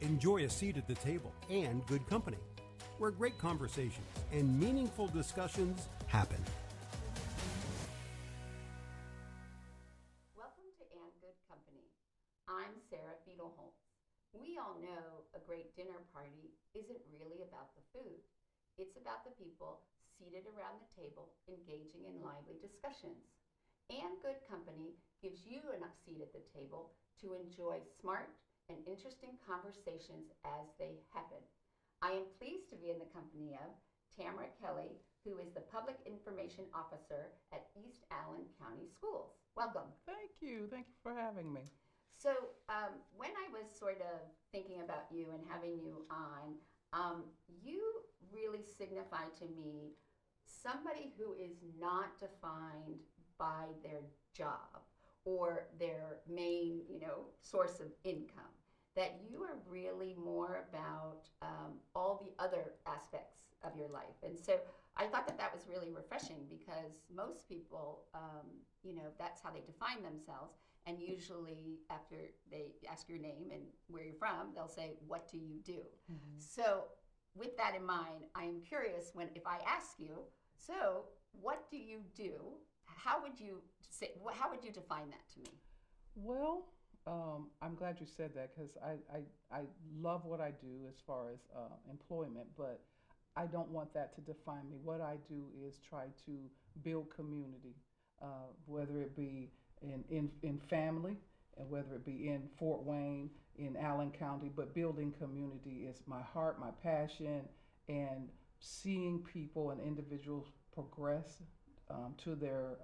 Enjoy a seat at the table and good company, where great conversations and meaningful discussions happen. Welcome to And Good Company. I'm Sarah Fiedel-Holtz. We all know a great dinner party isn't really about the food. It's about the people seated around the table engaging in lively discussions. And Good Company gives you a seat at the table to enjoy smart and interesting conversations as they happen. I am pleased to be in the company of Tamyra Kelly, who is the Public Information Officer at East Allen County Schools. Welcome. Thank you. Thank you for having me. So when I was sort of thinking about you and having you on, you really signify to me somebody who is not defined by their job or their main, source of income. That you are really more about all the other aspects of your life. And so I thought that was really refreshing because most people, that's how they define themselves. And usually after they ask your name and where you're from, they'll say, what do you do? Mm-hmm. So with that in mind, I am curious if I ask you, so what do you do? How would you define that to me? Well, I'm glad you said that because I love what I do as far as employment, but I don't want that to define me. What I do is try to build community, whether it be in family and whether it be in Fort Wayne, in Allen County, but building community is my heart, my passion, and seeing people and individuals progress to their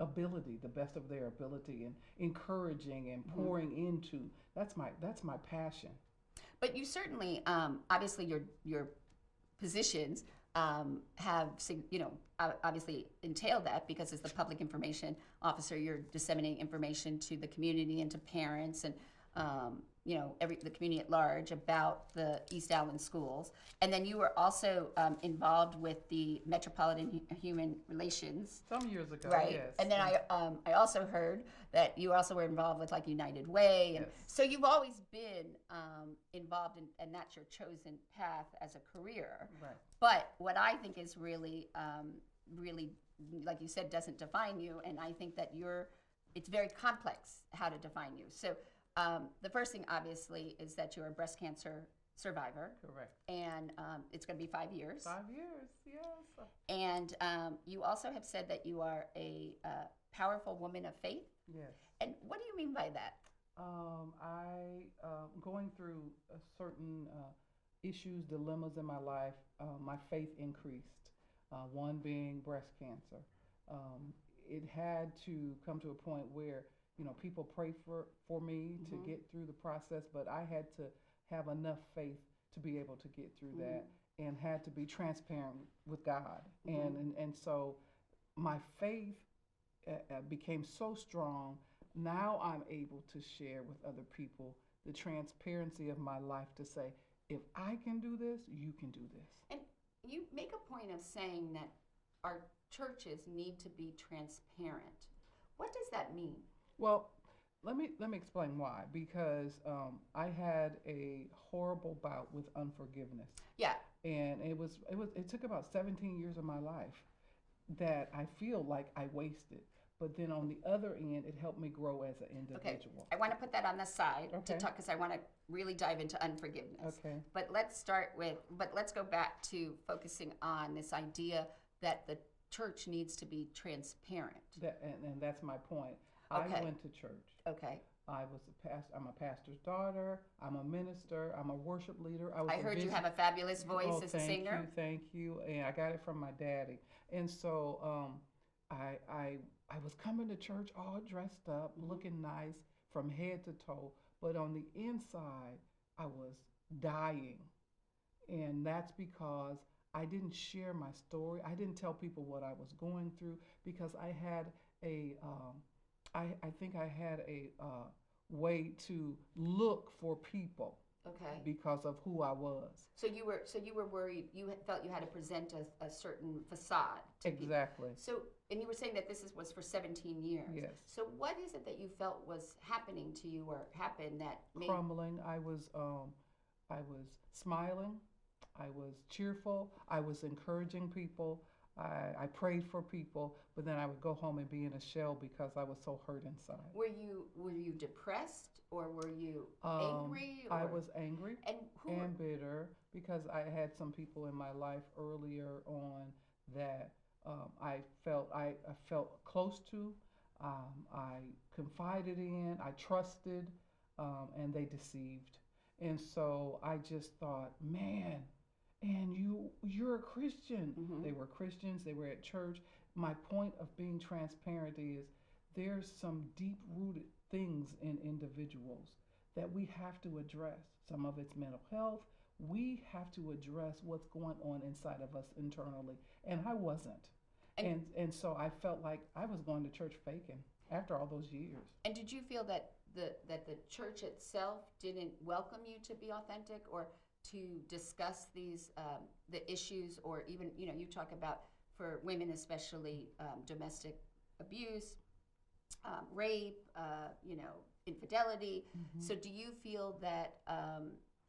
ability, the best of their ability, and encouraging and pouring into. That's my passion. But you certainly, obviously, your positions have, obviously entailed that because as the public information officer, you're disseminating information to the community and to parents and the community at large about the East Allen schools. And then you were also involved with the Metropolitan Human Relations. Some years ago, right? Yes. And then I also heard that you also were involved with like United Way. And yes. So you've always been involved and that's your chosen path as a career. Right. But what I think is really, like you said, doesn't define you. And I think that it's very complex how to define you. So the first thing, obviously, is that you're a breast cancer survivor. Correct. And it's going to be 5 years. 5 years, yes. And you also have said that you are a powerful woman of faith. Yes. And what do you mean by that? Going through certain issues, dilemmas in my life, my faith increased. One being breast cancer. It had to come to a point where people pray for me to get through the process, but I had to have enough faith to be able to get through that, and had to be transparent with God. And so my faith became so strong. Now I'm able to share with other people the transparency of my life to say, if I can do this, you can do this. And you make a point of saying that our churches need to be transparent. What does that mean? Well, let me explain why. Because I had a horrible bout with unforgiveness. Yeah. And it took about 17 years of my life that I feel like I wasted. But then on the other end, it helped me grow as an individual. Okay. I want to put that on the side to Okay. talk because I want to really dive into unforgiveness. Okay. But let's go back to focusing on this idea that the church needs to be transparent. And that's my point. Okay. I went to church. Okay. I'm a pastor's daughter. I'm a minister. I'm a worship leader. I heard you have a fabulous voice as a singer. Thank you. And I got it from my daddy. And so I was coming to church all dressed up, looking nice from head to toe. But on the inside, I was dying. And that's because I didn't share my story. I didn't tell people what I was going through because I had I think I had a way to look for people. Okay. Because of who I was. So you were worried. You felt you had to present a certain facade. Exactly. So, and you were saying that was for 17 years. Yes. So what is it that you felt was happening to you or happened that made... Crumbling. I was I was smiling. I was cheerful. I was encouraging people. I prayed for people, but then I would go home and be in a shell because I was so hurt inside. Were you depressed, or were you angry? I was angry And and bitter because I had some people in my life earlier on that I felt close to, I confided in, I trusted, and they deceived. And so I just thought, man, and you're a Christian. Mhm. They were Christians, they were at church. My point of being transparent is there's some deep rooted things in individuals that we have to address. Some of it's mental health. We have to address what's going on inside of us internally. And I wasn't. And so I felt like I was going to church faking after all those years. And did you feel that the church itself didn't welcome you to be authentic, or to discuss these the issues, or even, you talk about, for women especially, domestic abuse, rape, infidelity. Mm-hmm. So do you feel that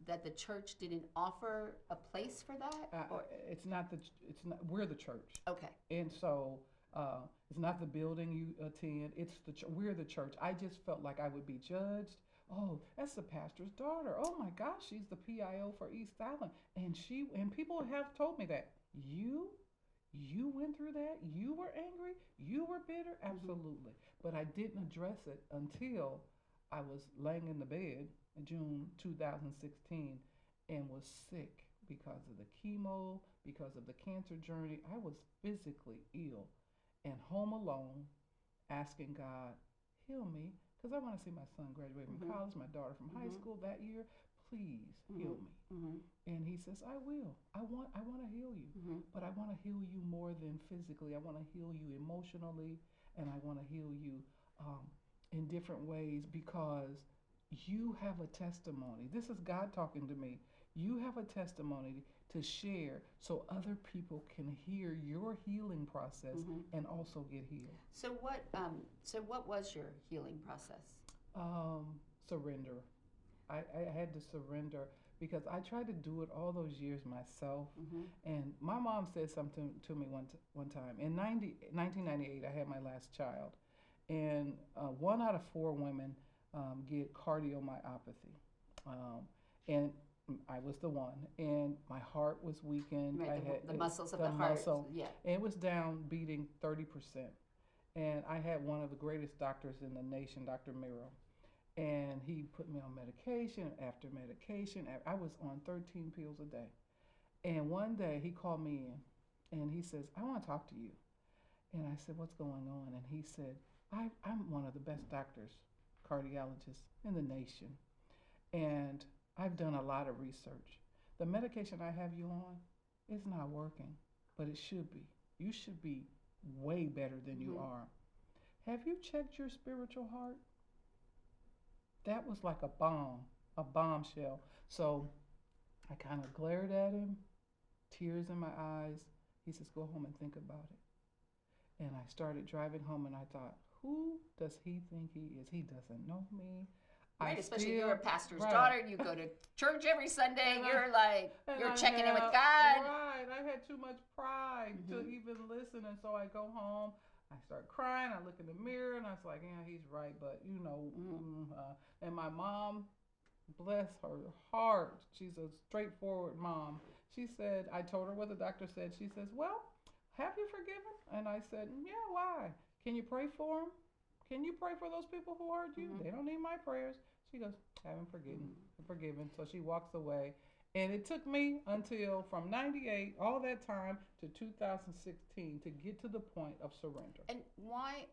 that the church didn't offer a place for that? Or? It's not we're the church. Okay. And so it's not the building you attend. We're the church. I just felt like I would be judged. Oh, that's the pastor's daughter. Oh my gosh, she's the PIO for East Island, and people have told me that you went through that. You were angry. You were bitter. Absolutely. But I didn't address it until I was laying in the bed in June 2016 and was sick because of the chemo, because of the cancer journey. I was physically ill and home alone, asking God, heal me, because I want to see my son graduate from college, my daughter from high school that year. Please heal me. And he says, I will. I want to heal you, but I want to heal you more than physically. I want to heal you emotionally, and I want to heal you in different ways, because you have a testimony. This is God talking to me. You have a testimony to share so other people can hear your healing process and also get healed. So what was your healing process? Surrender. I had to surrender because I tried to do it all those years myself. And my mom said something to me one time. In 1998, I had my last child. And 1 out of 4 women get cardiomyopathy. And I was the one. And my heart was weakened. Right, I had the muscles of the heart. Muscle, yeah. And it was down, beating 30%. And I had one of the greatest doctors in the nation, Dr. Miro. And he put me on medication after medication. I was on 13 pills a day. And one day he called me in and he says, I want to talk to you. And I said, what's going on? And he said, I'm one of the best doctors, cardiologists in the nation. And I've done a lot of research. The medication I have you on is not working, but it should be. You should be way better than you are. Have you checked your spiritual heart? That was like a bombshell. So I kind of glared at him, tears in my eyes. He says, go home and think about it. And I started driving home and I thought, who does he think he is? He doesn't know me. Right, especially you're a pastor's daughter. You go to church every Sunday. You're checking in with God. Right. I had too much pride to even listen. And so I go home. I start crying. I look in the mirror and I was like, yeah, he's right. But, and my mom, bless her heart, she's a straightforward mom. She said, I told her what the doctor said. She says, well, have you forgiven? And I said, yeah, why? Can you pray for them? Can you pray for those people who hurt you? They don't need my prayers. She goes, haven't forgiven. So she walks away. And it took me until from 98, all that time, to 2016 to get to the point of surrender. And why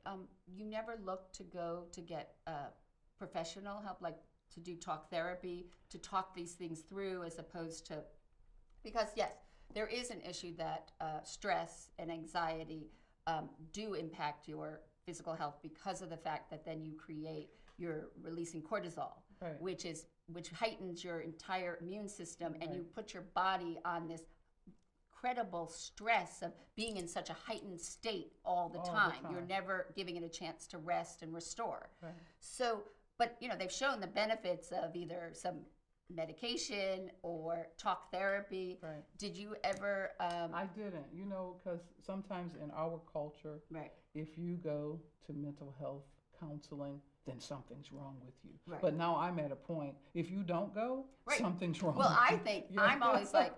you never looked to go to get professional help, like to do talk therapy, to talk these things through, as opposed to, because yes, there is an issue that stress and anxiety do impact your physical health, because of the fact that then you're releasing cortisol, right, which heightens your entire immune system, and you put your body on this incredible stress of being in such a heightened state all the time. You're never giving it a chance to rest and restore. Right. So, but they've shown the benefits of either some medication or talk therapy. Right. Did you ever? I didn't, because sometimes in our culture, Right. if you go to mental health counseling, then something's wrong with you. Right. But now I'm at a point, if you don't go, Right. something's wrong Well, with I you. think Yeah. I'm always like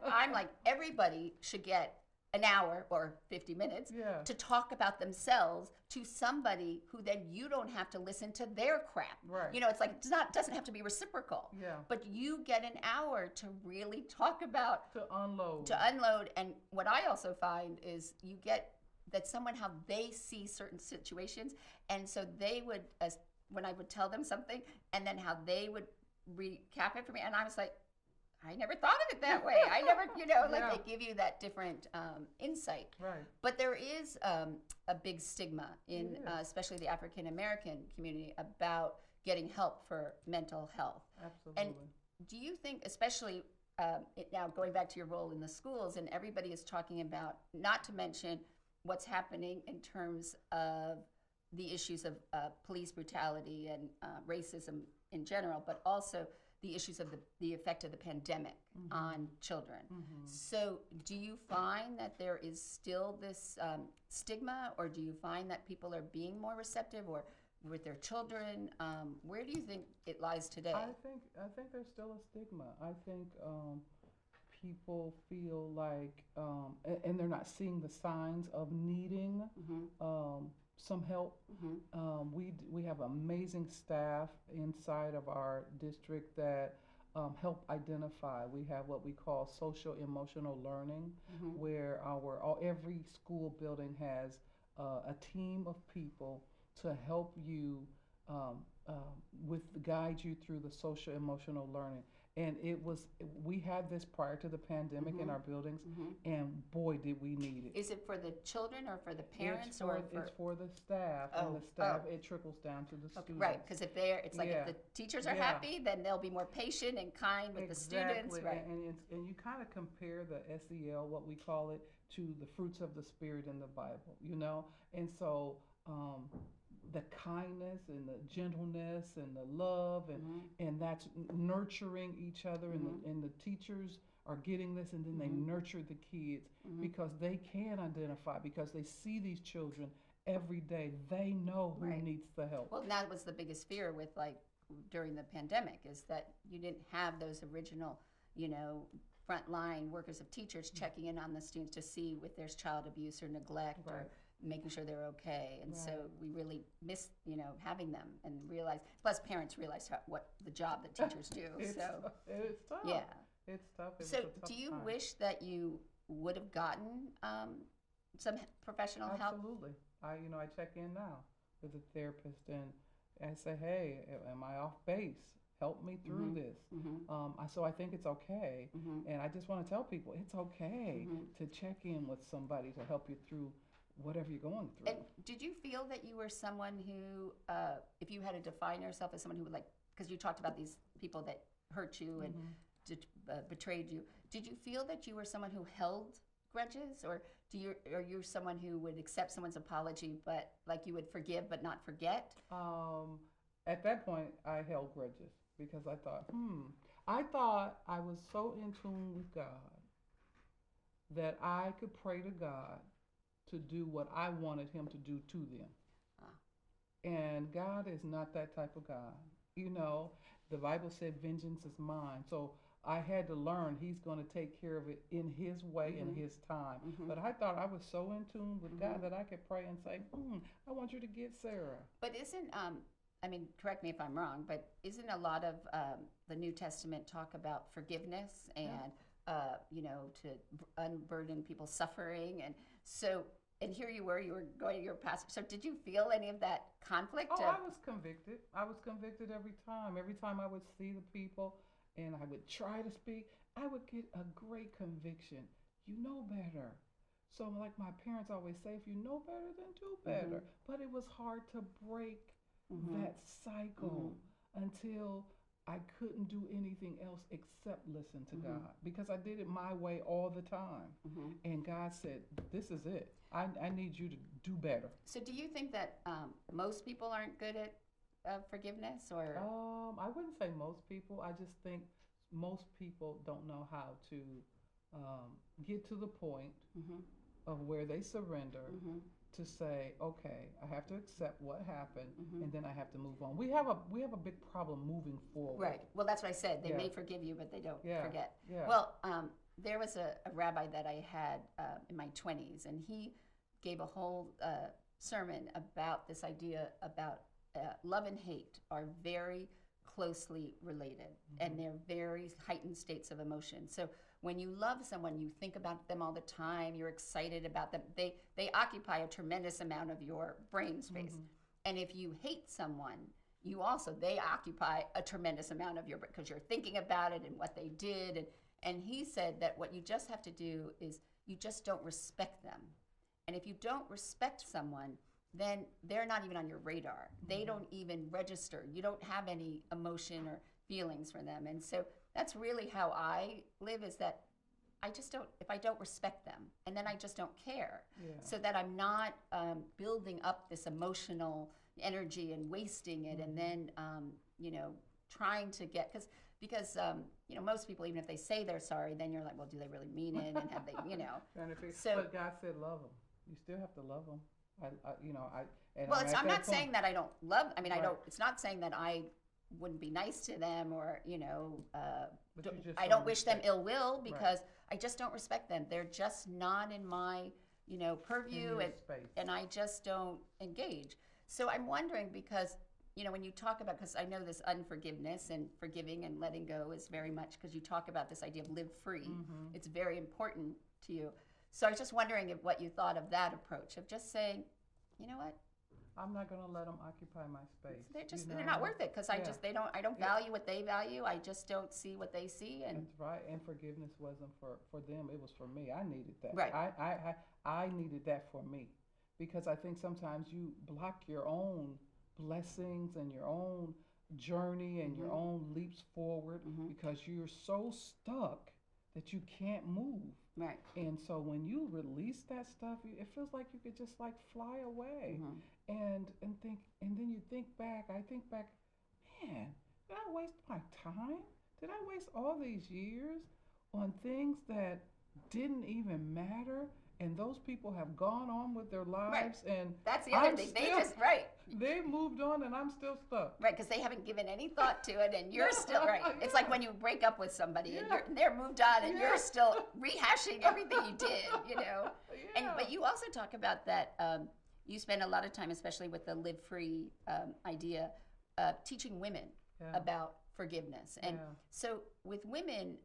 everybody should get an hour or 50 minutes Yeah. to talk about themselves to somebody who then you don't have to listen to their crap. Right. It's like doesn't have to be reciprocal. Yeah. But you get an hour to really talk about To unload. And what I also find is you get that someone how they see certain situations, and so they would when I would tell them something, and then how they would recap it for me, and I was like, I never thought of it that way. I never, like Yeah. they give you that different insight. Right. But there is a big stigma in, It is. especially the African American community, about getting help for mental health. Absolutely. And do you think, especially now going back to your role in the schools, and everybody is talking about, not to mention what's happening in terms of the issues of police brutality and racism in general, but also the issues of the effect of the pandemic on children. So do you find that there is still this stigma, or do you find that people are being more receptive or with their children? Where do you think it lies today? I think there's still a stigma. I think people feel like, and they're not seeing the signs of needing some help. We have amazing staff inside of our district that help identify. We have what we call social emotional learning, where every school building has a team of people to help you guide you through the social emotional learning. And we had this prior to the pandemic in our buildings, and boy, did we need it. Is it for the children or for the parents? It's for the staff, and the staff, it trickles down to the students. Right, because if the teachers are happy, then they'll be more patient and kind with the students. Right. And you kind of compare the SEL, what we call it, to the fruits of the Spirit in the Bible, And so the kindness and the gentleness and the love and that's nurturing each other, and the teachers are getting this, and then they nurture the kids because they can identify, because they see these children every day. They know who needs the help. Well, that was the biggest fear with during the pandemic, is that you didn't have those original, frontline workers of teachers checking in on the students to see if there's child abuse or neglect or making sure they're okay. And so we really miss, having them, and realize, plus parents realize what the job that teachers do. It's tough. Yeah. It's tough. So do you wish that you would have gotten some professional help? Absolutely. I check in now with a therapist, and I say, hey, am I off base? Help me through this. So I think it's okay. And I just want to tell people it's okay to check in with somebody to help you through whatever you're going through. And did you feel that you were someone who, if you had to define yourself as someone who would because you talked about these people that hurt you and betrayed you, did you feel that you were someone who held grudges, or are you someone who would accept someone's apology, but you would forgive but not forget? At that point, I held grudges because I thought I was so in tune with God that I could pray to God to do what I wanted him to do to them. And God is not that type of God. The Bible said vengeance is mine. So I had to learn he's going to take care of it in his way, in his time. But I thought I was so in tune with God that I could pray and say, I want you to get Sarah. But isn't, correct me if I'm wrong, but isn't a lot of the New Testament talk about forgiveness and, to unburden people's suffering? And so, and here you were going to your pastor. So did you feel any of that conflict? Oh, I was convicted. I was convicted every time. Every time I would see the people and I would try to speak, I would get a great conviction. You know better. So like my parents always say, if you know better, then do better. But it was hard to break that cycle until I couldn't do anything else except listen to God, because I did it my way all the time. And God said, this is it. I need you to do better. So do you think that most people aren't good at forgiveness, or? I wouldn't say most people. I just think most people don't know how to get to the point Mm-hmm. of where they surrender Mm-hmm. to say, okay, I have to accept what happened, Mm-hmm. and then I have to move on. We have a big problem moving forward. Right. Well, that's what I said. They Yeah. may forgive you, but they don't Yeah. forget. Yeah. Well, there was a rabbi that I had in my 20s, and he gave a whole sermon about this idea about love and hate are very closely related, and they're very heightened states of emotion. So when you love someone, you think about them all the time. You're excited about them. They occupy a tremendous amount of your brain space. And if you hate someone, they occupy a tremendous amount of your brain because you're thinking about it and what they did. And he said that what you just have to do is you just don't respect them. And if you don't respect someone, then they're not even on your radar. They don't even register. You don't have any emotion or feelings for them. And so that's really how I live, is that I just don't, if I don't respect them, and then I just don't care. Yeah. So that I'm not building up this emotional energy and wasting it, and then, trying to get, because most people, even if they say they're sorry, then you're like, well, do they really mean it? And have they, So, but God said, love them. You still have to love them. well, I'm not saying that I don't love. I mean, I Right. don't. It's not saying that I wouldn't be nice to them, or But you just I don't don't wish them respect. ill will, because I just don't respect them. They're just not in my purview, your and space. I just don't engage. So I'm wondering, because when you talk about, because I know this unforgiveness and forgiving and letting go is very much, because you talk about this idea of live free. Mm-hmm. It's very important to you. So I was just wondering what you thought of that approach of just saying, you know what, I'm not going to let them occupy my space. they're not worth it, because I don't Yeah. value what they value. I just don't see what they see. And That's right. And forgiveness wasn't for them. It was for me. I needed that. Right. I needed that for me, because I think sometimes you block your own blessings and your own journey and your own leaps forward because you're so stuck that you can't move. right. And so when you release that stuff, it feels like you could just like fly away, and think, and then you think back. I think back, man, did I waste my time? Did I waste all these years on things that didn't even matter? And those people have gone on with their lives, and That's the other I'm thing. still- they moved on, and I'm still stuck. Right, because they haven't given any thought to it, and you're still right. It's like when you break up with somebody, and they're moved on, and you're still rehashing everything you did, But you also talk about that. You spend a lot of time, especially with the live free idea, teaching women about forgiveness. And so, with women,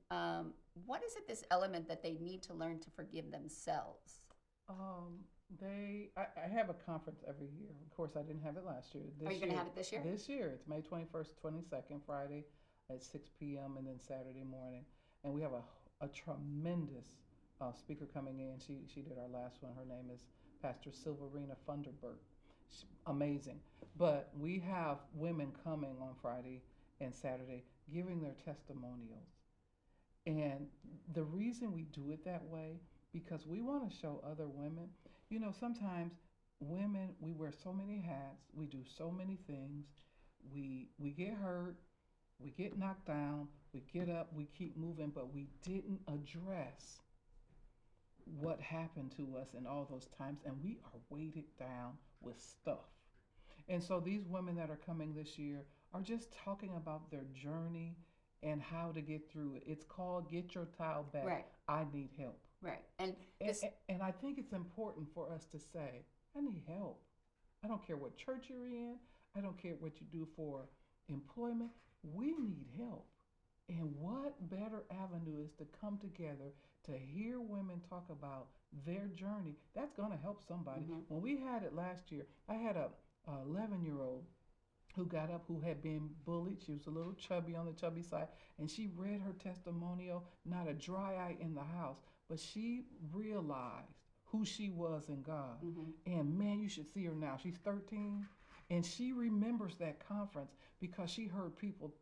what is it? This element that they need to learn to forgive themselves. I have a conference every year. Of course, I didn't have it last year. Are you going to have it this year? This year, it's May 21st, 22nd, Friday at 6 p.m. and then Saturday morning. And we have a tremendous speaker coming in. She did our last one. Her name is Pastor Silverina Funderburg. She's amazing. But we have women coming on Friday and Saturday giving their testimonials. And the reason we do it that way, because we want to show other women, sometimes women, we wear so many hats, we do so many things, we get hurt, we get knocked down, we get up, we keep moving, but we didn't address what happened to us in all those times, and we are weighted down with stuff. And so these women that are coming this year are just talking about their journey and how to get through it. It's called Get Your Tile Back. Right. I need help. Right. And I think it's important for us to say, I need help. I don't care what church you're in. I don't care what you do for employment. We need help. And what better avenue is to come together to hear women talk about their journey? That's going to help somebody. When we had it last year, I had a 11-year-old who got up, who had been bullied. She was a little chubby, on the chubby side, and she read her testimonial, not a dry eye in the house, but she realized who she was in God. And man, you should see her now. She's 13, and she remembers that conference because she heard people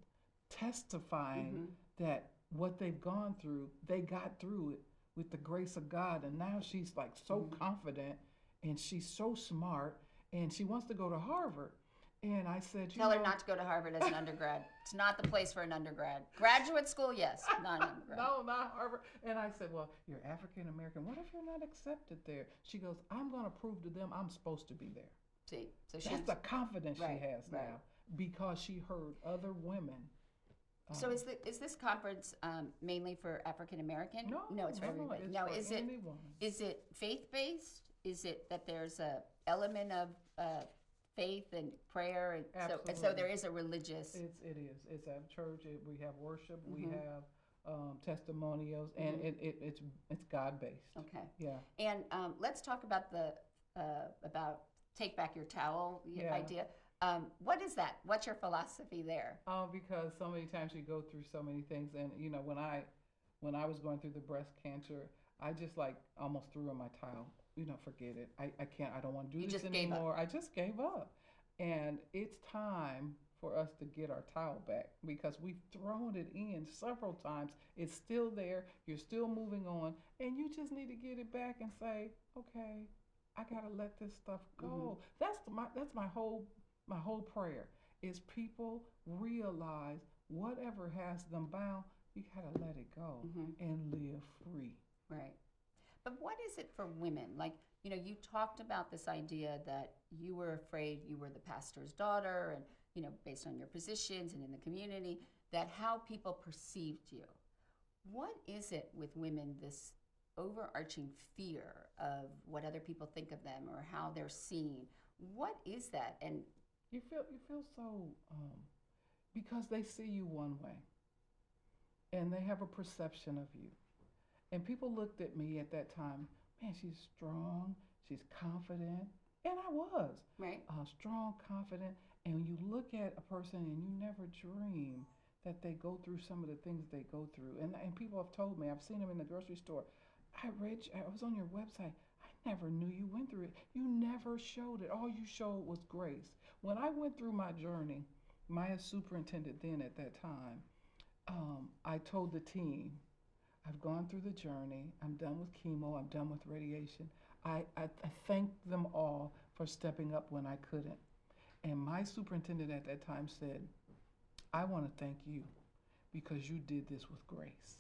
testifying that what they've gone through, they got through it with the grace of God. And now she's like so confident, and she's so smart, and she wants to go to Harvard. And I said, Tell her not to go to Harvard as an undergrad. It's not the place for an undergrad. Graduate school, yes, not an undergrad. No, not Harvard. And I said, well, you're African American. What if you're not accepted there? She goes, I'm going to prove to them I'm supposed to be there. See, so that's the confidence right, she has now because she heard other women. So is this conference mainly for African American? No, it's for everybody. It's no, for anyone. Is it faith based? Is it that there's a element of faith and prayer, and so there is a religious. It is. It's at church. We have worship. We have testimonials, and it's God based. Okay. Yeah. And let's talk about the take back your towel idea. What is that? What's your philosophy there? Because so many times you go through so many things, and when I was going through the breast cancer, I just almost threw in my towel. Forget it. I can't. I don't want to do this anymore. I just gave up. And it's time for us to get our towel back because we've thrown it in several times. It's still there. You're still moving on, and you just need to get it back and say, okay, I gotta let this stuff go. That's my whole prayer is people realize whatever has them bound, you gotta let it go and live free. Right. But what is it for women? You talked about this idea that you were afraid you were the pastor's daughter and, based on your positions and in the community, that how people perceived you. What is it with women, this overarching fear of what other people think of them or how they're seen? What is that? And you feel so, because they see you one way and they have a perception of you. And people looked at me at that time, man, she's strong, she's confident. And I was. Right. Strong, confident. And when you look at a person and you never dream that they go through some of the things they go through. And people have told me, I've seen them in the grocery store. I was on your website. I never knew you went through it. You never showed it. All you showed was grace. When I went through my journey, my superintendent then at that time, I told the team, I've gone through the journey. I'm done with chemo. I'm done with radiation. I thanked them all for stepping up when I couldn't. And my superintendent at that time said, I want to thank you because you did this with grace.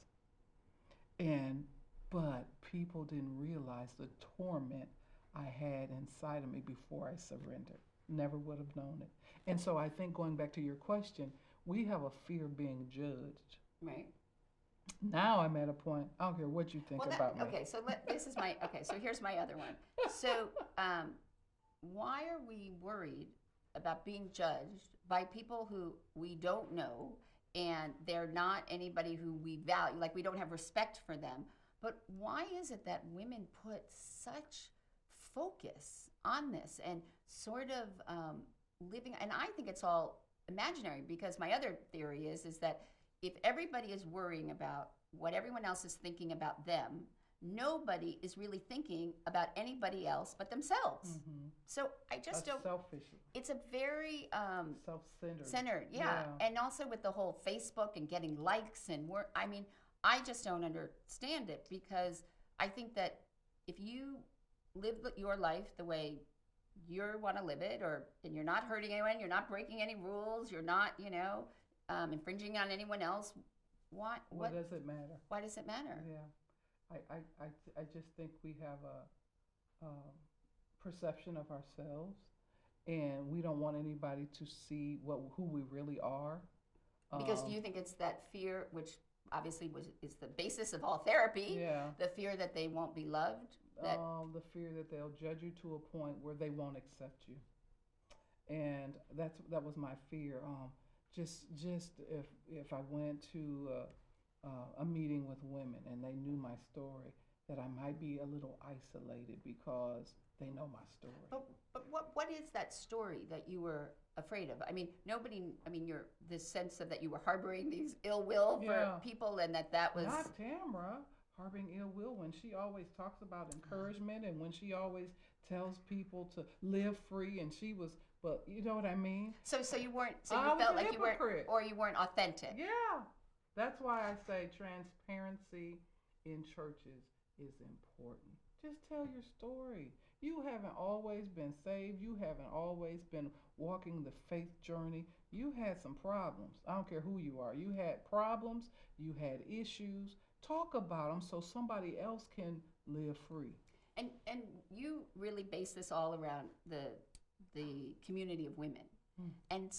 But people didn't realize the torment I had inside of me before I surrendered. Never would have known it. And so I think going back to your question, we have a fear of being judged. Right. Now I'm at a point, I don't care what you think about me. Okay, so so here's my other one. So why are we worried about being judged by people who we don't know and they're not anybody who we value, like we don't have respect for them? But why is it that women put such focus on this and sort of living, and I think it's all imaginary because my other theory is that if everybody is worrying about what everyone else is thinking about them, nobody is really thinking about anybody else but themselves. Mm-hmm. So I just don't. Selfish. It's a very self-centered. Yeah. And also with the whole Facebook and getting likes and work. I mean, I just don't understand it because I think that if you live your life the way you want to live it, and you're not hurting anyone, you're not breaking any rules, you're not, infringing on anyone else. What does it matter? Why does it matter? Yeah, I just think we have a perception of ourselves, and we don't want anybody to see who we really are. Because do you think it's that fear, which obviously is the basis of all therapy? Yeah. The fear that they won't be loved. The fear that they'll judge you to a point where they won't accept you, and that was my fear. Just if I went to a meeting with women and they knew my story, that I might be a little isolated because they know my story. But what is that story that you were afraid of? I mean, you're this sense of that you were harboring these ill will for people, and that was not Tamyra harboring ill will when she always talks about encouragement and when she always tells people to live free, and she was. But you know what I mean? So you weren't. So you felt like you weren't, or you weren't authentic. Yeah, that's why I say transparency in churches is important. Just tell your story. You haven't always been saved. You haven't always been walking the faith journey, you had some problems. I don't care who you are. You had problems, you had issues. Talk about them so somebody else can live free. And you really base this all around the community of women. And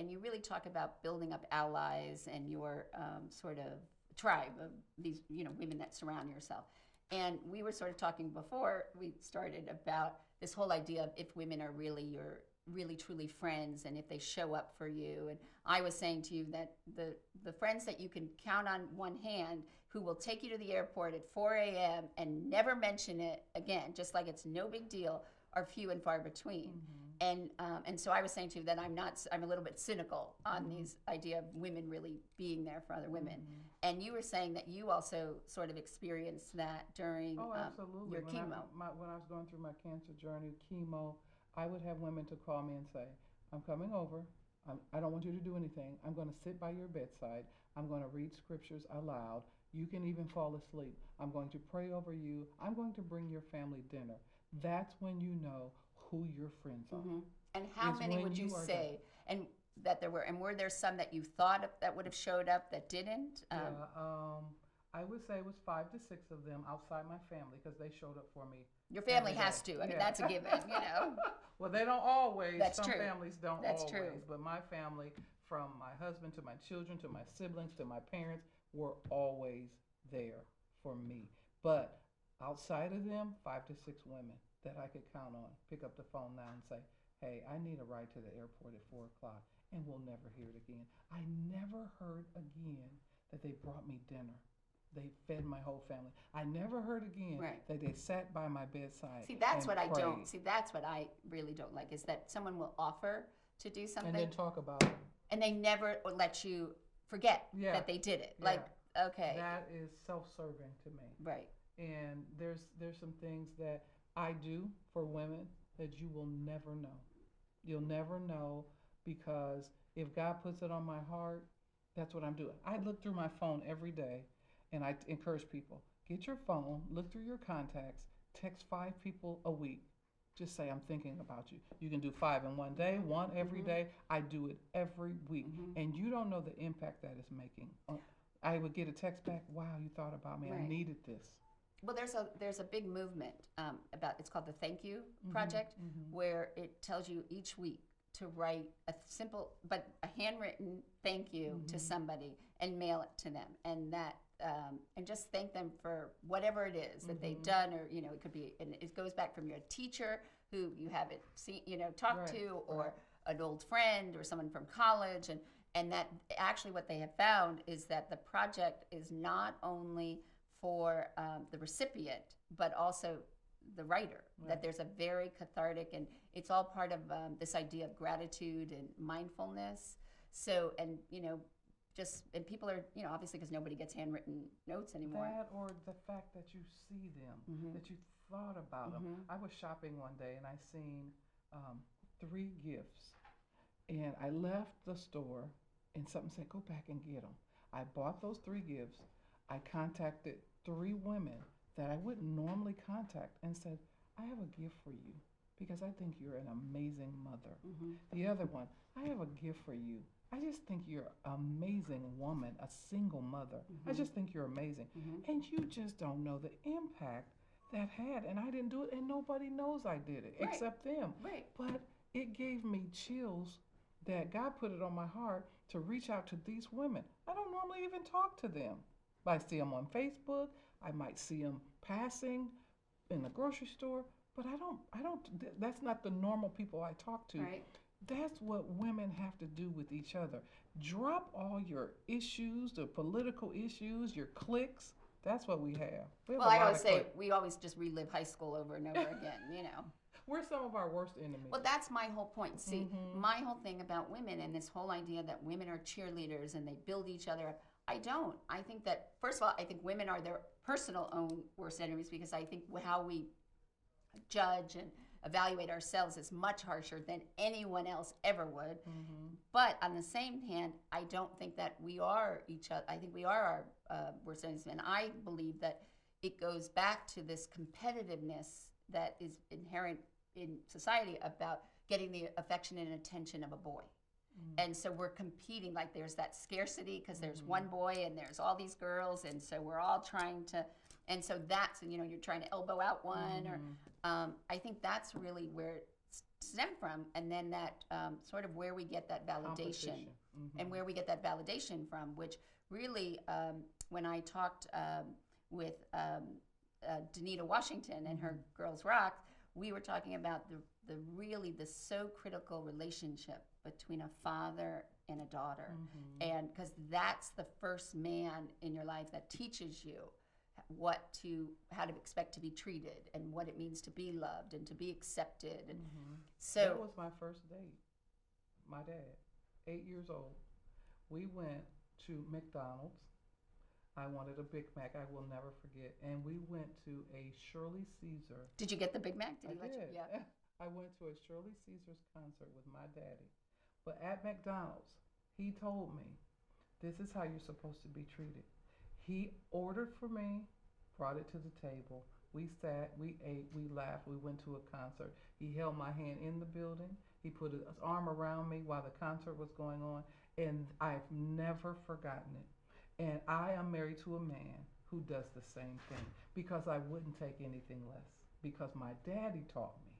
you really talk about building up allies and your sort of tribe of these, women that surround yourself. And we were sort of talking before we started about this whole idea of if women are really your really truly friends and if they show up for you. And I was saying to you that the friends that you can count on one hand who will take you to the airport at 4 a.m. and never mention it again, just like it's no big deal, are few and far between. And so I was saying to you that I'm a little bit cynical on these idea of women really being there for other women. And you were saying that you also sort of experienced that during absolutely. Your when chemo. When I was going through my cancer journey, chemo, I would have women to call me and say, I'm coming over. I don't want you to do anything. I'm going to sit by your bedside. I'm going to read scriptures aloud. You can even fall asleep. I'm going to pray over you. I'm going to bring your family dinner. That's when you know who your friends are. And how many would you say? And that there were, and were there some that you thought of that would have showed up that didn't? I would say it was 5 to 6 of them outside my family because they showed up for me. Your family has to. I mean, that's a given, Well, they don't always. That's Some true. families don't That's always. true. But my family, from my husband to my children to my siblings to my parents, were always there for me. But outside of them, 5 to 6 women that I could count on. Pick up the phone now and say, hey, I need a ride to the airport at 4 o'clock, and we'll never hear it again. I never heard again that they brought me dinner. They fed my whole family. I never heard again that they sat by my bedside. See, that's what prayed. I don't. See, that's what I really don't like is that someone will offer to do something And then talk about it. and they never let you forget that they did it. Yeah. Like, okay. That is self-serving to me. Right. And there's some things that I do for women that you will never know. You'll never know because if God puts it on my heart, that's what I'm doing. I look through my phone every day and I encourage people, get your phone, look through your contacts, text 5 people a week. Just say, I'm thinking about you. You can do 5 in one day, 1 every day. I do it every week. And you don't know the impact that it's making. I would get a text back, wow, you thought about me. I needed this. Well, there's a big movement about, it's called the Thank You Project, where it tells you each week to write a simple but a handwritten thank you to somebody and mail it to them, and that and just thank them for whatever it is that they've done, or it could be, and it goes back from your teacher who you haven't seen, talked to, or an old friend or someone from college, and that actually what they have found is that the project is not only for the recipient, but also the writer, that there's a very cathartic, and it's all part of this idea of gratitude and mindfulness. So, and and people are, obviously because nobody gets handwritten notes anymore. That, or the fact that you see them, that you thought about them. I was shopping one day and I seen 3 gifts, and I left the store and something said, go back and get them. I bought those 3 gifts. I contacted 3 women that I wouldn't normally contact and said, I have a gift for you because I think you're an amazing mother. The other one, I have a gift for you. I just think you're an amazing woman, a single mother. I just think you're amazing. And you just don't know the impact that had. And I didn't do it, and nobody knows I did it except them. But it gave me chills that God put it on my heart to reach out to these women. I don't normally even talk to them. I see them on Facebook. I might see them passing in the grocery store, but I don't, that's not the normal people I talk to. That's what women have to do with each other. Drop all your issues, the political issues, your cliques. That's what we have. Well, I always say we always just relive high school over and over again, We're some of our worst enemies. Well, that's my whole point. See, my whole thing about women and this whole idea that women are cheerleaders and they build each other up, I don't. I think that, first of all, I think women are their personal own worst enemies because I think how we judge and evaluate ourselves is much harsher than anyone else ever would. But on the same hand, I don't think that we are each other. I think we are our worst enemies. And I believe that it goes back to this competitiveness that is inherent in society about getting the affection and attention of a boy. And so we're competing, like there's that scarcity because there's one boy and there's all these girls, and so we're all trying to, and so that's, you're trying to elbow out one, or I think that's really where it stemmed from, and then that sort of where we get that validation, and where we get that validation from, which really, when I talked with Danita Washington and her Girls Rock, we were talking about the so critical relationship between a father and a daughter, and because that's the first man in your life that teaches you how to expect to be treated and what it means to be loved and to be accepted. And so that was my first date. My dad, 8 years old, we went to McDonald's. I wanted a Big Mac, I will never forget. And we went to a Shirley Caesar. Did you get the Big Mac? I did. Yeah. I went to a Shirley Caesar's concert with my daddy. But at McDonald's, he told me, this is how you're supposed to be treated. He ordered for me, brought it to the table. We sat, we ate, we laughed, we went to a concert. He held my hand in the building. He put his arm around me while the concert was going on. And I've never forgotten it. And I am married to a man who does the same thing because I wouldn't take anything less. Because my daddy taught me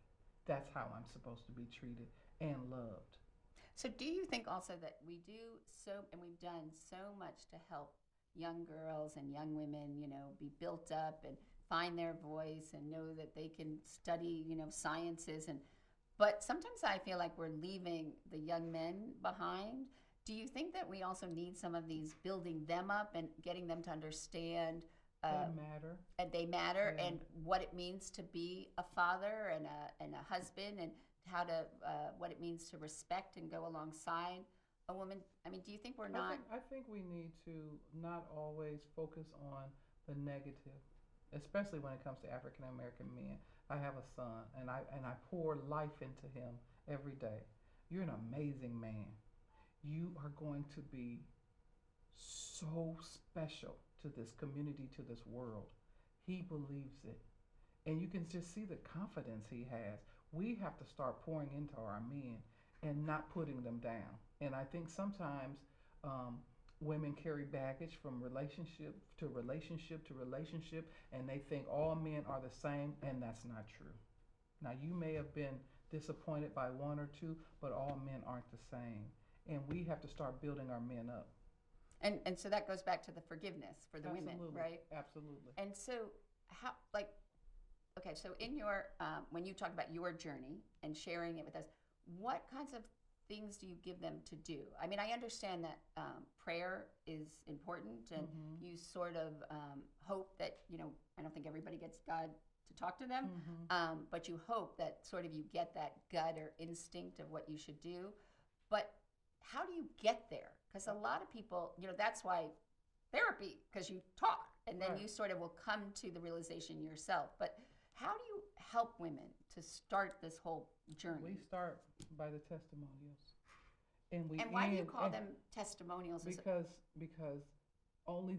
that's how I'm supposed to be treated and loved. So do you think also that we do and we've done so much to help young girls and young women, be built up and find their voice and know that they can study, sciences, but sometimes I feel like we're leaving the young men behind. Do you think that we also need some of these building them up and getting them to understand they matter Yeah. and what it means to be a father and a husband, and how to what it means to respect and go alongside a woman? I mean, do you think we're not? I think we need to not always focus on the negative, especially when it comes to African American men. I have a son, and I pour life into him every day. You're an amazing man. You are going to be so special to this community, to this world. He believes it. And you can just see the confidence he has. We have to start pouring into our men and not putting them down. And I think sometimes women carry baggage from relationship to relationship to relationship, and they think all men are the same, and that's not true. Now, you may have been disappointed by one or two, but all men aren't the same. And we have to start building our men up. And so that goes back to the forgiveness for the women, right? Absolutely. And so so in your, when you talk about your journey and sharing it with us, what kinds of things do you give them to do? I mean, I understand that prayer is important, and you sort of hope that, I don't think everybody gets God to talk to them, but you hope that sort of you get that gut or instinct of what you should do. But how do you get there? Because a lot of people, that's why therapy, because you talk, and then you sort of will come to the realization yourself. But how do you help women to start this whole journey? We start by the testimonials. And why do you call them testimonials? Because only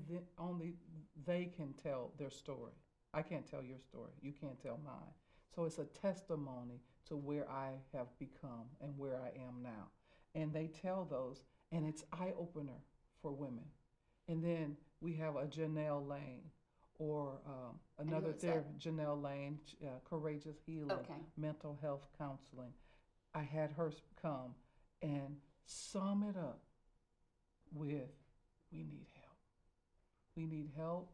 they can tell their story. I can't tell your story. You can't tell mine. So it's a testimony to where I have become and where I am now. And they tell those, and it's eye-opener for women. And then we have a Janelle Lane, or another Janelle Lane, Courageous Healing, Mental Health Counseling. I had her come and sum it up with, we need help. We need help.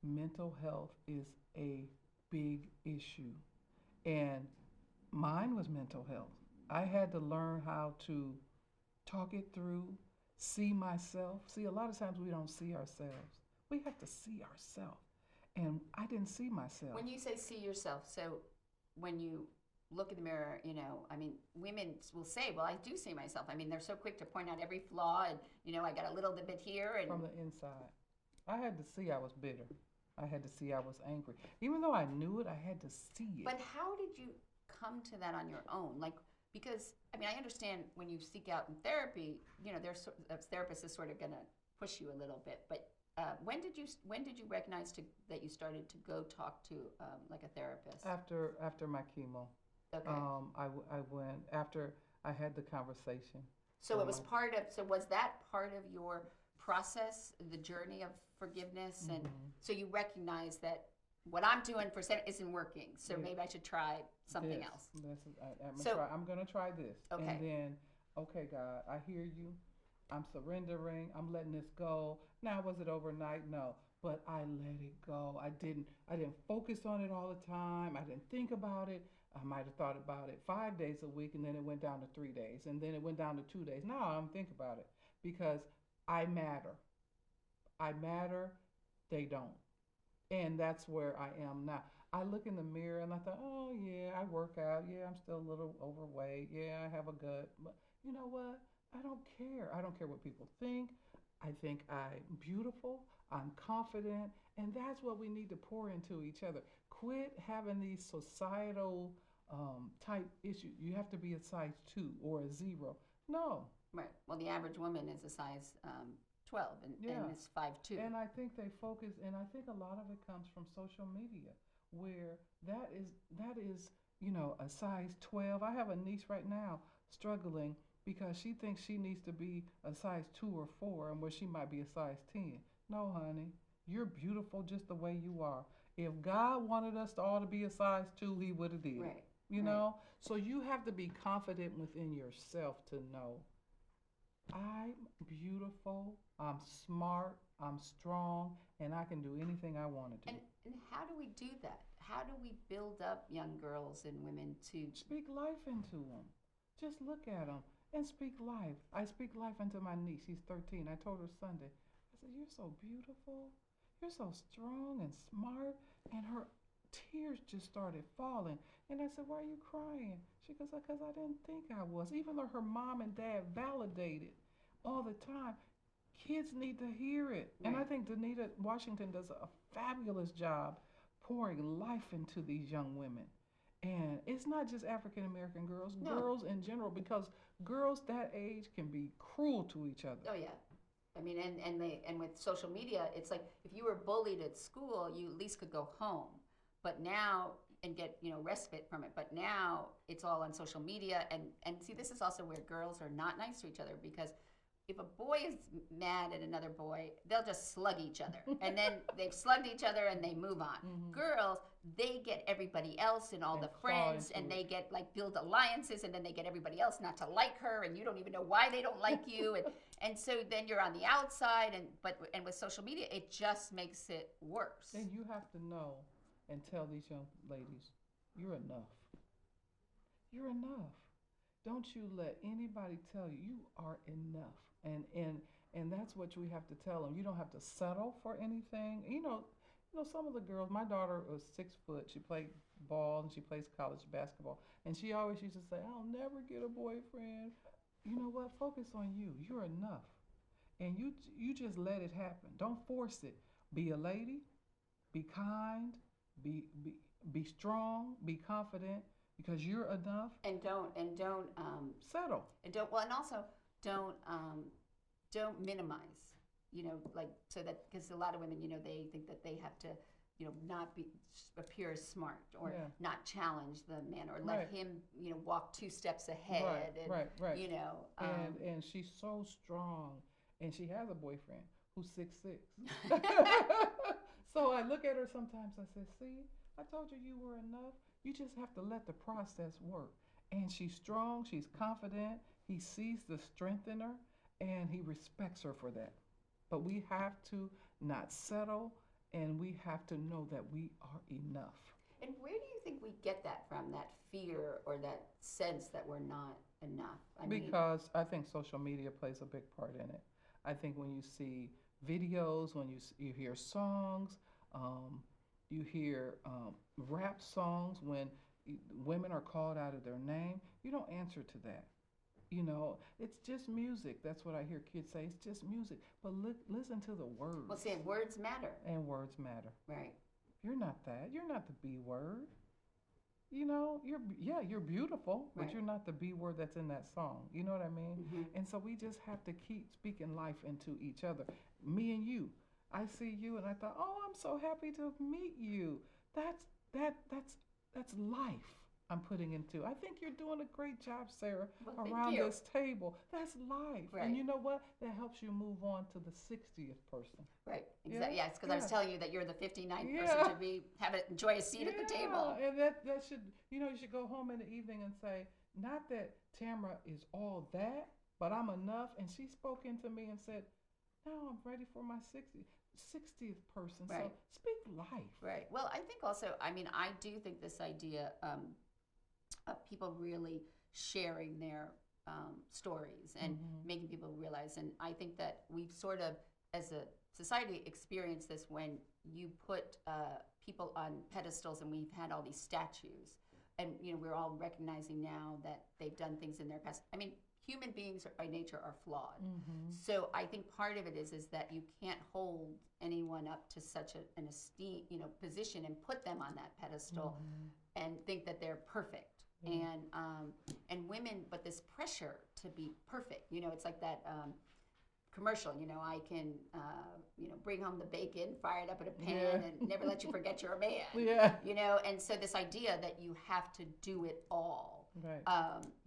Mental health is a big issue. And mine was mental health. I had to learn how to talk it through, see myself. See, a lot of times we don't see ourselves. We have to see ourselves. And I didn't see myself. When you say see yourself, so when you look in the mirror, I mean, women will say, well, I do see myself. I mean, they're so quick to point out every flaw, and, I got a little bit here. And from the inside. I had to see I was bitter. I had to see I was angry. Even though I knew it, I had to see it. But how did you come to that on your own? Because, I mean, I understand when you seek out in therapy, there's a therapist is sort of going to push you a little bit. But when did you recognize that you started to go talk to like a therapist? After my chemo. Okay. I went after I had the conversation. So it was part of, so was that part of your process, the journey of forgiveness? And so you recognize that what I'm doing for isn't working, so maybe I should try something else. I'm gonna try this. Okay. And then, okay, God, I hear you. I'm surrendering. I'm letting this go. Now, was it overnight? No, but I let it go. I didn't focus on it all the time. I didn't think about it. I might have thought about it 5 days a week, and then it went down to 3 days, and then it went down to 2 days. Now I don't think about it because I matter. I matter. They don't. And that's where I am now. I look in the mirror and I thought, oh yeah, I work out. Yeah, I'm still a little overweight. Yeah, I have a gut. But you know what? I don't care. I don't care what people think. I think I'm beautiful. I'm confident. And that's what we need to pour into each other. Quit having these societal type issues. You have to be a size 2 or a 0. No. Right. Well, the average woman is a size 12 and is 5'2". And I think they focus, and I think a lot of it comes from social media, where that is a size 12. I have a niece right now struggling because she thinks she needs to be a size 2 or 4, and where she might be a size 10. No, honey, you're beautiful just the way you are. If God wanted us to all to be a size 2, He would have did. Right. You know, so you have to be confident within yourself to know I'm beautiful, I'm smart, I'm strong, and I can do anything I want to do. And how do we do that? How do we build up young girls and women to speak life into them? Just look at them and speak life. I speak life into my niece. She's 13. I told her Sunday, I said, you're so beautiful. You're so strong and smart. And her tears just started falling. And I said, why are you crying? She goes, because I didn't think I was. Even though her mom and dad validated all the time, kids need to hear it. Right. And I think Danita Washington does a fabulous job pouring life into these young women. And it's not just African American girls, girls in general, because girls that age can be cruel to each other. Oh yeah. I mean, and with social media, it's like if you were bullied at school, you at least could go home. But now, and get respite from it. But now it's all on social media, and see, this is also where girls are not nice to each other, because if a boy is mad at another boy, they'll just slug each other, and then they've slugged each other and they move on. Mm-hmm. Girls, they get everybody else and all the friends, and they get build alliances, and then they get everybody else not to like her, and you don't even know why they don't like you, and so then you're on the outside, and with social media, it just makes it worse. And you have to know and tell these young ladies, you're enough. You're enough. Don't you let anybody tell you you are enough. And that's what we have to tell them. You don't have to settle for anything. Some of the girls, my daughter was 6 foot. She played ball and she plays college basketball. And she always used to say, I'll never get a boyfriend. You know what? Focus on you. You're enough. And you just let it happen. Don't force it. Be a lady. Be kind. Be strong. Be confident, because you're enough. And don't settle. And also don't minimize. So that, because a lot of women, they think that they have to, not appear as smart, or not challenge the man, or let him, walk 2 steps ahead. Right. And she's so strong, and she has a boyfriend who's 6'6". So I look at her sometimes. I say, "See, I told you were enough. You just have to let the process work." And she's strong. She's confident. He sees the strength in her, and he respects her for that. But we have to not settle, and we have to know that we are enough. And where do you think we get that from, that fear or that sense that we're not enough? Because I think social media plays a big part in it. I think when you see videos, when you hear songs, you hear rap songs, when women are called out of their name, you don't answer to that. It's just music. That's what I hear kids say. It's just music. But listen to the words. Well, see, words matter. And words matter. Right. You're not that. You're not the B word. You're beautiful, but you're not the B word that's in that song. You know what I mean? Mm-hmm. And so we just have to keep speaking life into each other. Me and you. I see you and I thought, oh, I'm so happy to meet you. That's life. I'm putting into. I think you're doing a great job, Sarah, Well, thank around you. this table. That's life. Right. And you know what? That helps you move on to the 60th person. Right, exactly. Yeah? Yes, because I was Yeah. telling you that you're the 59th Yeah. person to enjoy a seat at the table. And that should, you should go home in the evening and say, not that Tamyra is all that, but I'm enough. And she spoke into me and said, now I'm ready for my 60th person. Right. So speak life. Right. Well, I think also, I mean, I do think this idea of people really sharing their stories and making people realize, and I think that we've sort of, as a society, experienced this when you put people on pedestals and we've had all these statues. And, we're all recognizing now that they've done things in their past. I mean, human beings by nature are flawed. So I think part of it is that you can't hold anyone up to such an esteem, position and put them on that pedestal and think that they're perfect. And women, but this pressure to be perfect, it's like that commercial, I can, bring home the bacon, fire it up in a pan, and never let you forget you're a man. And so this idea that you have to do it all. Right.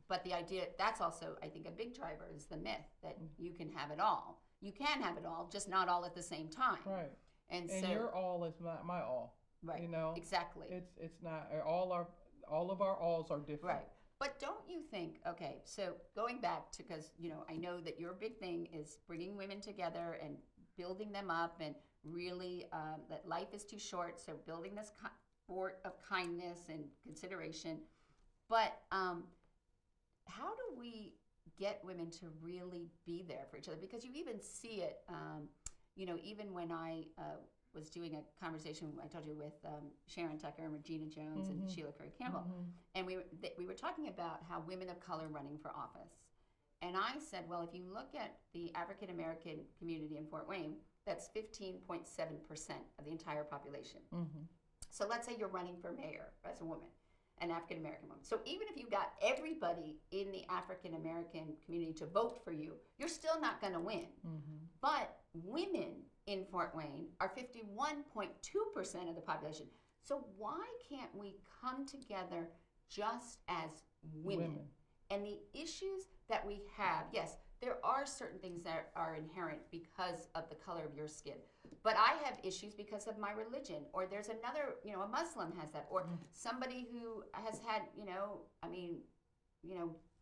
But the idea, that's also, I think, a big driver is the myth that you can have it all. You can have it all, just not all at the same time. Right. And so your all is not my all. Right. Exactly. Exactly. It's not all of our alls are different. Right. But don't you think, okay, so going back to, because, I know that your big thing is bringing women together and building them up and really that life is too short, so building this sport of kindness and consideration. But how do we get women to really be there for each other? Because you even see it, even when I was doing a conversation, I told you, with Sharon Tucker and Regina Jones and Sheila Curry Campbell, and we were talking about how women of color running for office. And I said, well, if you look at the African American community in Fort Wayne, that's 15.7% of the entire population. So let's say you're running for mayor as a woman, an African American woman. So even if you got everybody in the African American community to vote for you, you're still not going to win. But women in Fort Wayne are 51.2% of the population. So why can't we come together just as women? And the issues that we have, yes, there are certain things that are inherent because of the color of your skin. But I have issues because of my religion, or there's another, a Muslim has that, or somebody who has had,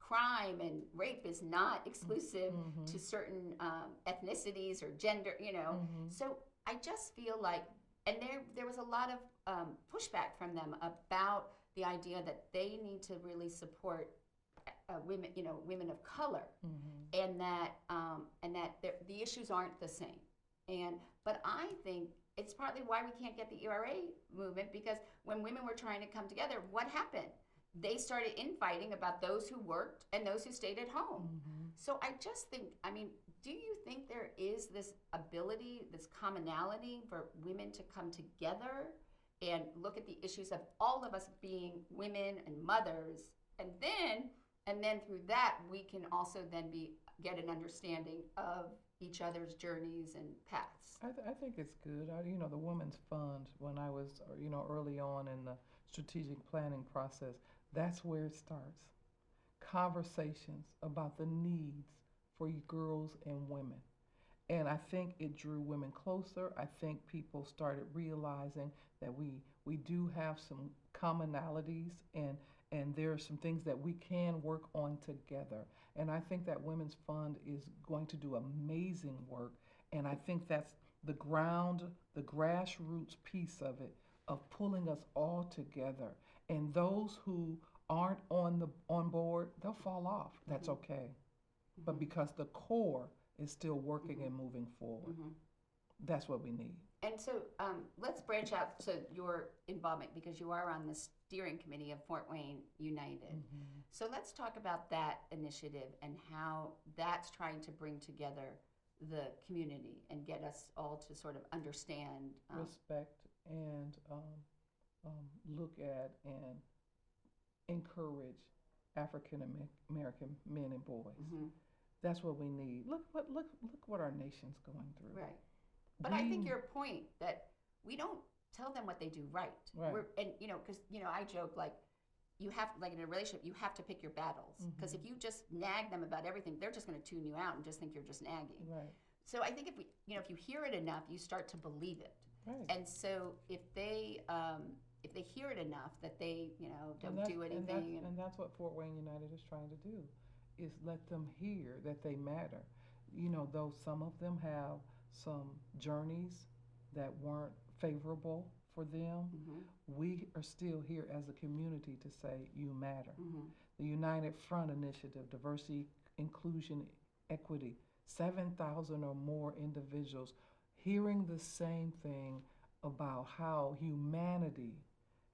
crime and rape is not exclusive to certain ethnicities or gender, So I just feel like, and there was a lot of pushback from them about the idea that they need to really support women, women of color, and that the issues aren't the same. But I think it's partly why we can't get the ERA movement, because when women were trying to come together, what happened? They started infighting about those who worked and those who stayed at home. So I just think, do you think there is this ability, this commonality for women to come together and look at the issues of all of us being women and mothers, and then through that we can also then get an understanding of each other's journeys and paths? I think it's good. The Women's Fund, when I was, early on in the strategic planning process, that's where it starts. Conversations about the needs for you girls and women. And I think it drew women closer. I think people started realizing that we do have some commonalities, and there are some things that we can work on together. And I think that Women's Fund is going to do amazing work. And I think that's the grassroots piece of it, of pulling us all together. And those who aren't on board, they'll fall off. That's okay. But because the core is still working and moving forward, that's what we need. And so let's branch out to your involvement, because you are on the steering committee of Fort Wayne United. So let's talk about that initiative and how that's trying to bring together the community and get us all to sort of understand. Respect and look at and encourage African American men and boys. That's what we need. Look what our nation's going through. Right. But I think your point that we don't tell them what they do right. Right. Because I joke, like, you have, like in a relationship, you have to pick your battles. Because if you just nag them about everything, they're just going to tune you out and just think you're just nagging. Right. So I think if if you hear it enough, you start to believe it. Right. And so if they hear it enough that they, don't do anything. And that's what Fort Wayne United is trying to do, is let them hear that they matter. Though some of them have some journeys that weren't favorable for them, we are still here as a community to say you matter. The United Front Initiative, Diversity, Inclusion, Equity, 7,000 or more individuals hearing the same thing about how humanity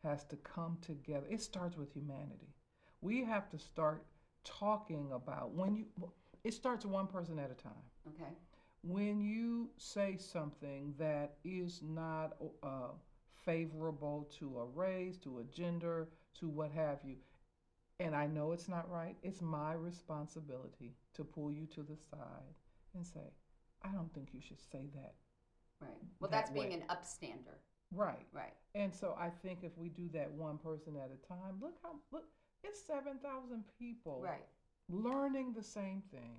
has to come together. It starts with humanity. We have to start talking about it starts one person at a time. Okay. When you say something that is not favorable to a race, to a gender, to what have you, and I know it's not right, it's my responsibility to pull you to the side and say, I don't think you should say that. Right. Well, that's being an upstander. Right. Right. And so I think if we do that one person at a time, look, it's 7,000 people learning the same thing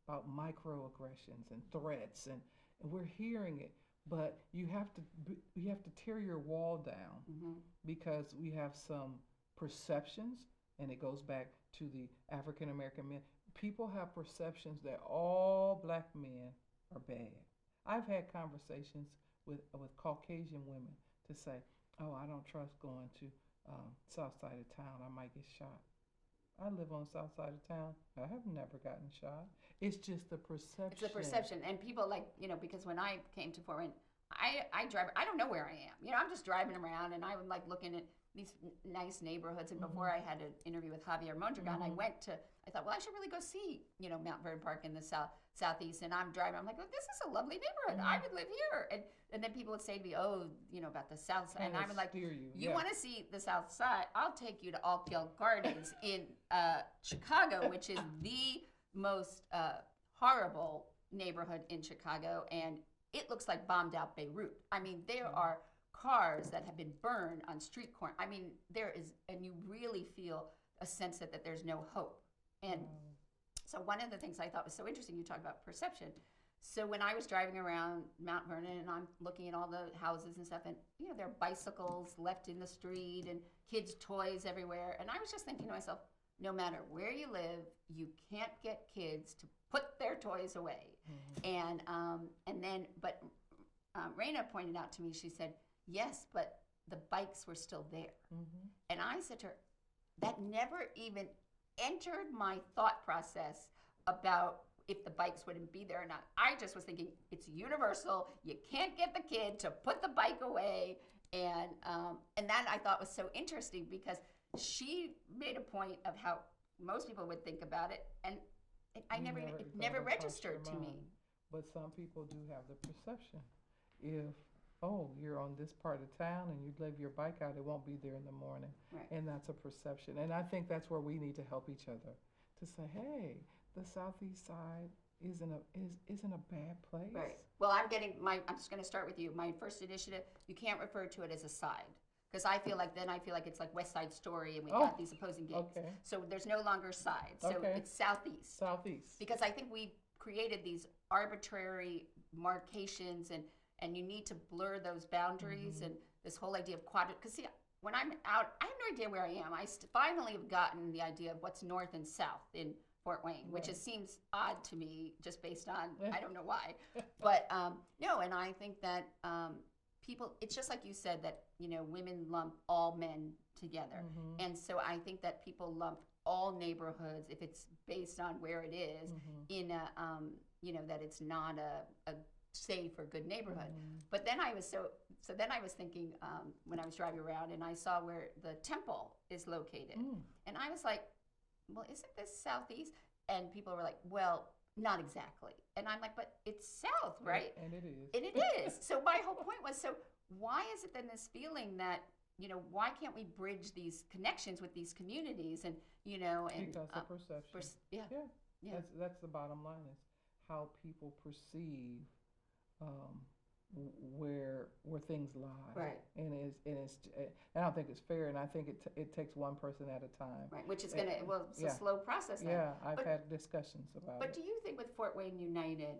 about microaggressions and threats, and we're hearing it. But you have to tear your wall down because we have some perceptions, and it goes back to the African American men. People have perceptions that all black men are bad. I've had conversations with Caucasian women to say, oh, I don't trust going to south side of town. I might get shot. I live on the south side of town. I have never gotten shot. It's just the perception. It's the perception. And people because when I came to Fort Wayne, I drive, I don't know where I am. I'm just driving around, and I'm like looking at these nice neighborhoods. And before I had an interview with Javier Mondragon, I thought, well, I should really go see, Mount Vernon Park in the southeast. And I'm driving, I'm like, well, this is a lovely neighborhood. I would live here. And then people would say to me, oh, about the south side. And I would like, you want to see the south side? I'll take you to Altgeld Gardens in Chicago, which is the most horrible neighborhood in Chicago. And it looks like bombed out Beirut. I mean, there are cars that have been burned on street corners. I mean, there is, and you really feel a sense that there's no hope. And so one of the things I thought was so interesting, you talk about perception. So when I was driving around Mount Vernon and I'm looking at all the houses and stuff, and there are bicycles left in the street and kids' toys everywhere. And I was just thinking to myself, no matter where you live, you can't get kids to put their toys away. And then Raina pointed out to me, she said, yes, but the bikes were still there. And I said to her, that never even entered my thought process about if the bikes wouldn't be there or not. I just was thinking it's universal. You can't get the kid to put the bike away. And that I thought was so interesting because she made a point of how most people would think about it. And it never registered to me. But some people do have the perception. If you're on this part of town and you leave your bike out, it won't be there in the morning. Right. And that's a perception. And I think that's where we need to help each other to say, hey, the southeast side isn't a bad place. Right. Well, I'm just going to start with you. My first initiative, you can't refer to it as a side. Because I feel like it's like West Side Story and we've got these opposing gangs. Okay. So there's no longer sides. So it's southeast. Southeast. Because I think we created these arbitrary marcations and you need to blur those boundaries and this whole idea of quadrant. Because see, when I'm out, I have no idea where I am. I finally have gotten the idea of what's north and south in Fort Wayne, which seems odd to me just based on, I don't know why. But no, and I think that people, it's just like you said that, women lump all men together. And so I think that people lump all neighborhoods, if it's based on where it is, in a, that it's not a safe or good neighborhood. But then I was then I was thinking when I was driving around and I saw where the temple is located. And I was like, well, isn't this southeast? And people were like, well, not exactly. And I'm like, but it's south, right? And it is. And it is. So my whole point was, so why is it then this feeling that, why can't we bridge these connections with these communities and, and because of perception. That's the bottom line, is how people perceive where things lie. Right. I don't think it's fair, and I think it takes one person at a time. Right, which is going to, well, it's a slow process then. Yeah, I've had discussions about it. But do you think with Fort Wayne United,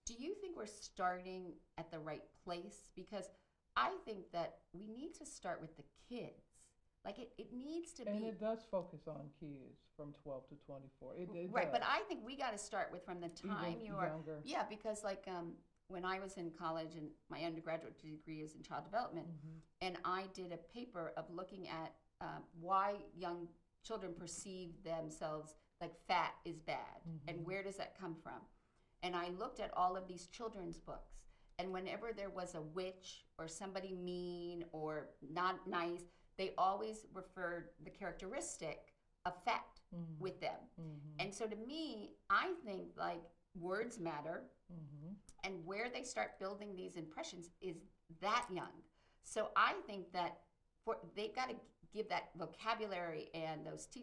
do you think we're starting at the right place? Because I think that we need to start with the kids. Like it needs to be. And it does focus on kids from 12 to 24. It right, does. but I think we got to start with from the time Even you are younger. Yeah, because like when I was in college and my undergraduate degree is in child development, and I did a paper of looking at why young children perceive themselves like fat is bad, and where does that come from? And I looked at all of these children's books, and whenever there was a witch or somebody mean or not nice, they always referred the characteristic of fat with them. And so to me, I think like words matter, and where they start building these impressions is that young. So I think that they've got to give that vocabulary and those to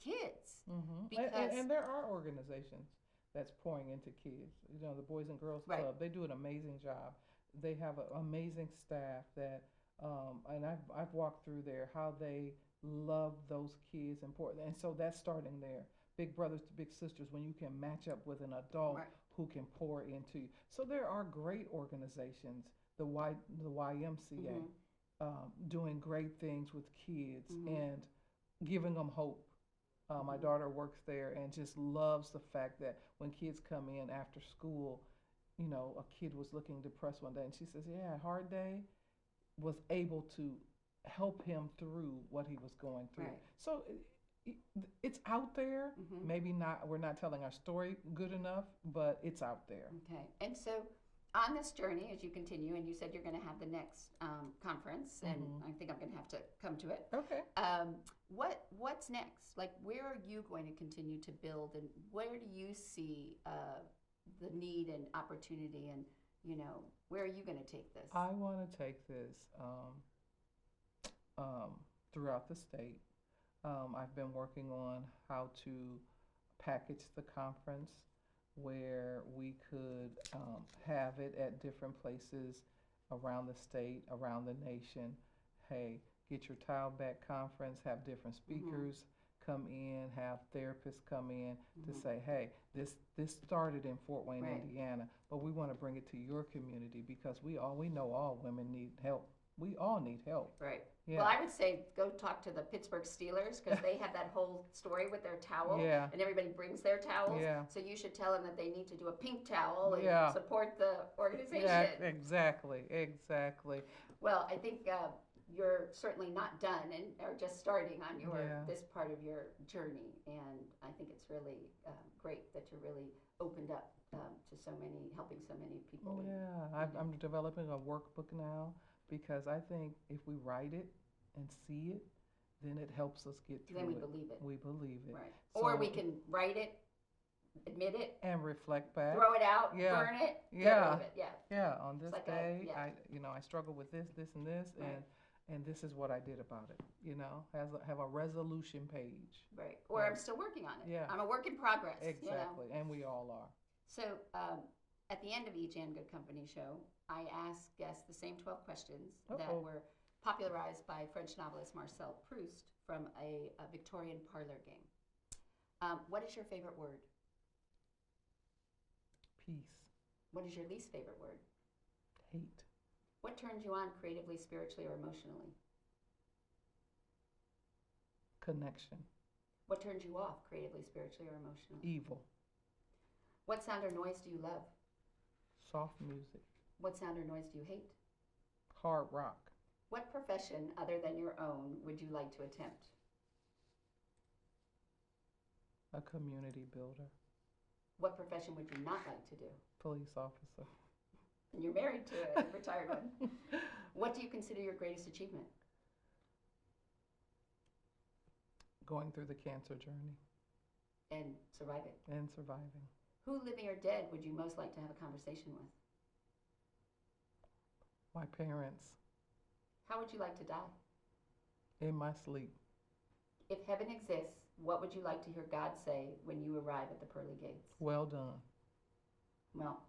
kids. Because and there are organizations that's pouring into kids. You know, the Boys and Girls Club, they do an amazing job. They have an amazing staff that, and I've walked through there, how they love those kids and so that's starting there. Big brothers to big sisters, when you can match up with an adult who can pour into you. So there are great organizations, the YMCA, doing great things with kids and giving them hope. My daughter works there and just loves the fact that when kids come in after school, you know, a kid was looking depressed one day and she says, yeah, hard day, was able to help him through what he was going through. So it's out there. Maybe not, we're not telling our story good enough, but it's out there. Okay. And so on this journey, as you continue, and you said you're going to have the next conference, and I think I'm going to have to come to it. Okay. What's next? Like, where are you going to continue to build, and where do you see the need and opportunity, and, you know, where are you going to take this? I want to take this throughout the state. I've been working on how to package the conference where we could have it at different places around the state, around the nation. Hey, get your tile back conference, have different speakers come in, have therapists come in to say, hey, this started in Fort Wayne, Indiana, but we want to bring it to your community because we know all women need help. We all need help. Right. Yeah. Well, I would say go talk to the Pittsburgh Steelers because they have that whole story with their towel, and everybody brings their towels. Yeah. So you should tell them that they need to do a pink towel and support the organization. Yeah, exactly. Well, I think you're certainly not done and are just starting on your this part of your journey, and I think it's really great that you're really opened up to helping so many people. Yeah, I'm developing a workbook now. Because I think if we write it and see it, then it helps us get through it. Then we believe it. We believe it. Right. So, or we can write it, admit it, and reflect back. Throw it out, burn it, get rid of it. Yeah. On this day, I struggle with this, and this, and this is what I did about it. You know, have a resolution page. Right. Or I'm still working on it. Yeah. I'm a work in progress. Exactly, you know? And we all are. So at the end of each And Good Company show, I ask guests the same 12 questions that were popularized by French novelist Marcel Proust from a Victorian parlor game. What is your favorite word? Peace. What is your least favorite word? Hate. What turns you on creatively, spiritually, or emotionally? Connection. What turns you off creatively, spiritually, or emotionally? Evil. What sound or noise do you love? Soft music. What sound or noise do you hate? Hard rock. What profession other than your own would you like to attempt? A community builder. What profession would you not like to do? Police officer. And you're married to a retired one. What do you consider your greatest achievement? Going through the cancer journey. And surviving. And surviving. Who, living or dead, would you most like to have a conversation with? My parents. How would you like to die? In my sleep. If heaven exists, what would you like to hear God say when you arrive at the pearly gates? Well done.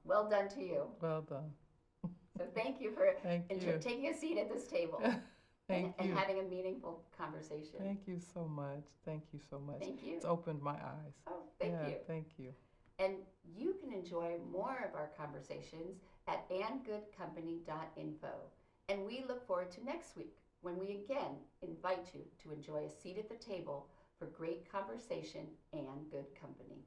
Well done to you. Well done. So thank you for Thank you. taking a seat at this table Thank you. and having a meaningful conversation. Thank you so much. Thank you so much. Thank you. It's opened my eyes. Oh, thank you. Thank you. And you can enjoy more of our conversations at andgoodcompany.info. And we look forward to next week when we again invite you to enjoy a seat at the table for great conversation and good company.